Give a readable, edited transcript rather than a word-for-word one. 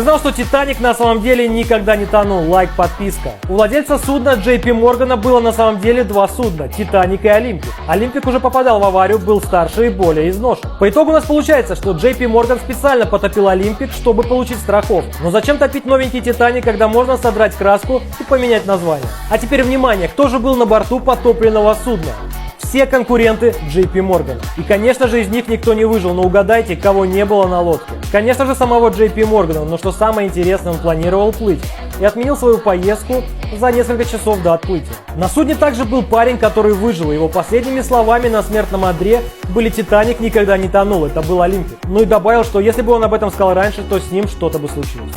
Знал, что Титаник на самом деле никогда не тонул. Лайк, подписка. У владельца судна JP Morgan было на самом деле два судна, Титаник и Олимпик. Олимпик уже попадал в аварию, был старше и более изношен. По итогу у нас получается, что JP Morgan специально потопил Олимпик, чтобы получить страховку. Но зачем топить новенький Титаник, когда можно содрать краску и поменять название? А теперь внимание, кто же был на борту потопленного судна? Все конкуренты JP Morgan. И конечно же из них никто не выжил, но угадайте, кого не было на лодке. Конечно же самого JP Morgan, но что самое интересное, он планировал плыть и отменил свою поездку за несколько часов до отплытия. На судне также был парень, который выжил, его последними словами на смертном одре были: «Титаник никогда не тонул», это был Олимпик. Ну и добавил, что если бы он об этом сказал раньше, то с ним что-то бы случилось.